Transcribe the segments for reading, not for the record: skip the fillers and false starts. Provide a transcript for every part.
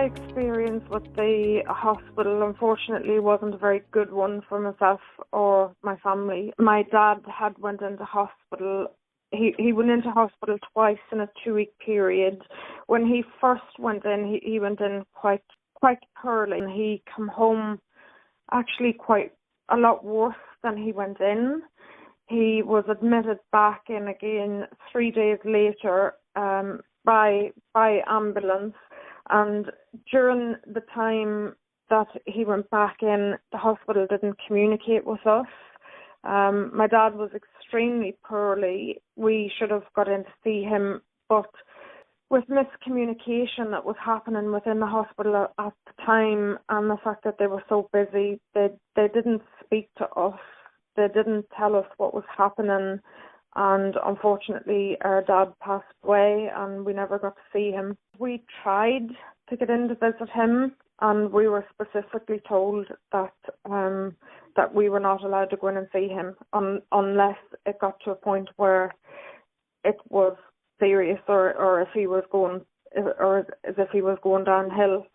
My experience with the hospital, unfortunately, wasn't a very good one for myself or my family. My dad had went into hospital. He went into hospital twice in a 2-week period. When he first went in, he went in quite poorly. And he came home actually quite a lot worse than he went in. He was admitted back in again 3 days later by ambulance. And during the time that he went back in, the hospital didn't communicate with us. My dad was extremely poorly. We should have got in to see him, but with miscommunication that was happening within the hospital at the time, and the fact that they were so busy, they didn't speak to us. They didn't tell us what was happening. And unfortunately, our dad passed away and we never got to see him. We tried to get in to visit him, and we were specifically told that we were not allowed to go in and see him unless it got to a point where it was serious or if he was going downhill.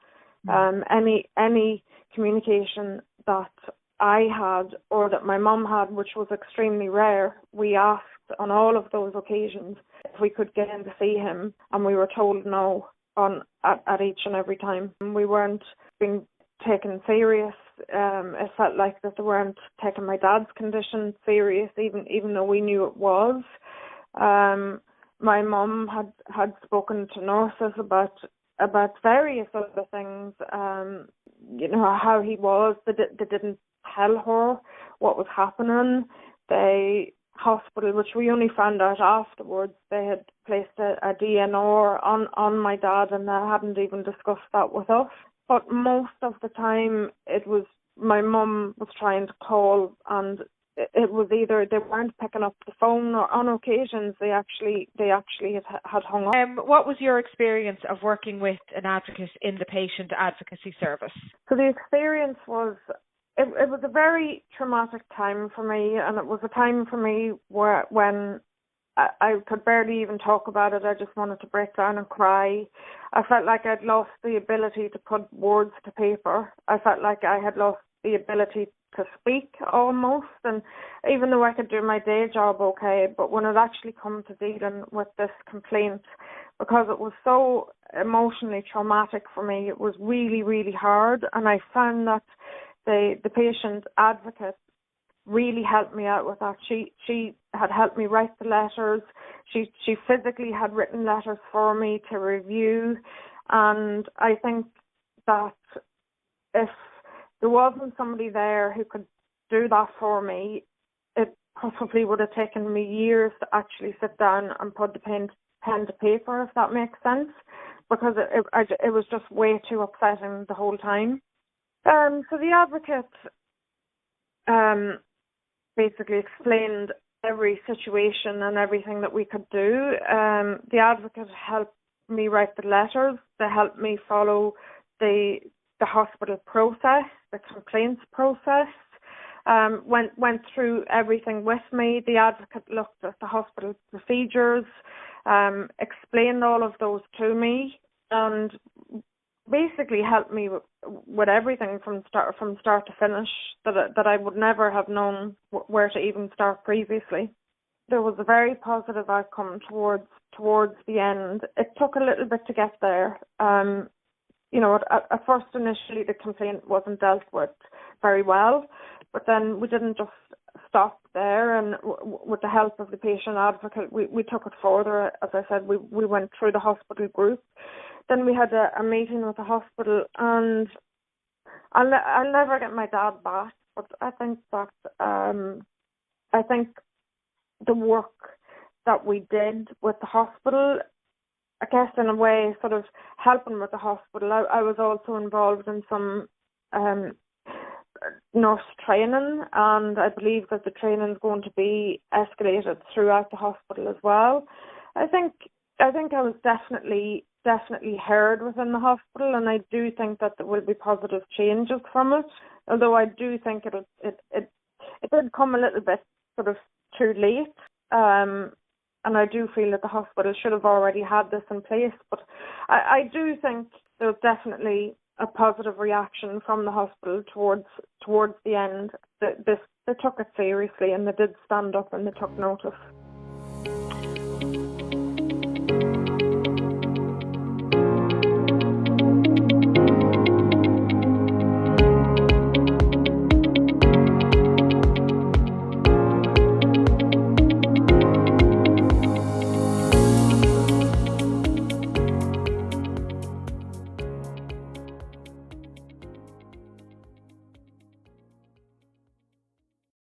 Any communication that I had or that my mum had, which was extremely rare, we asked on all of those occasions if we could get in to see him, and we were told no at each and every time. We weren't being taken serious. It felt like that they weren't taking my dad's condition serious, even though we knew it was. My mum had spoken to nurses about various other things, how he was. They didn't tell her what was happening. The hospital, which we only found out afterwards, they had placed a DNR on my dad, and they hadn't even discussed that with us. But most of the time, it was my mum was trying to call, and it was either they weren't picking up the phone, or on occasions they actually had hung up. What was your experience of working with an advocate in the patient advocacy service? So the experience was, it was a very traumatic time for me, and it was a time for me when I could barely even talk about it. I just wanted to break down and cry. I felt like I'd lost the ability to put words to paper. I felt like I had lost the ability to speak almost, and even though I could do my day job okay, but when it actually come to dealing with this complaint, because it was so emotionally traumatic for me, it was really, really hard. And I found that the patient advocate really helped me out with that. She had helped me write the letters. She physically had written letters for me to review, and I think that if there wasn't somebody there who could do that for me, it possibly would have taken me years to actually sit down and put the pen to paper, if that makes sense, because it was just way too upsetting the whole time. So the advocate basically explained every situation and everything that we could do. The advocate helped me write the letters. They helped me follow the hospital process, the complaints process. Went through everything with me. The advocate looked at the hospital procedures, explained all of those to me, and basically helped me with everything from start to finish that I would never have known where to even start previously. There was a very positive outcome towards the end. It took a little bit to get there. At first, initially, the complaint wasn't dealt with very well, but then we didn't just stop there, and with the help of the patient advocate, we took it further. As I said, we went through the hospital group. Then we had a meeting with the hospital, and I'll never get my dad back, but I think that the work that we did with the hospital, I guess in a way, sort of helping with the hospital. I was also involved in some nurse training, and I believe that the training is going to be escalated throughout the hospital as well. I think I was definitely heard within the hospital, and I do think that there will be positive changes from it. Although I do think it did come a little bit sort of too late. And I do feel that the hospital should have already had this in place. But I do think there was definitely a positive reaction from the hospital towards the end. They took it seriously and they did stand up and they took notice.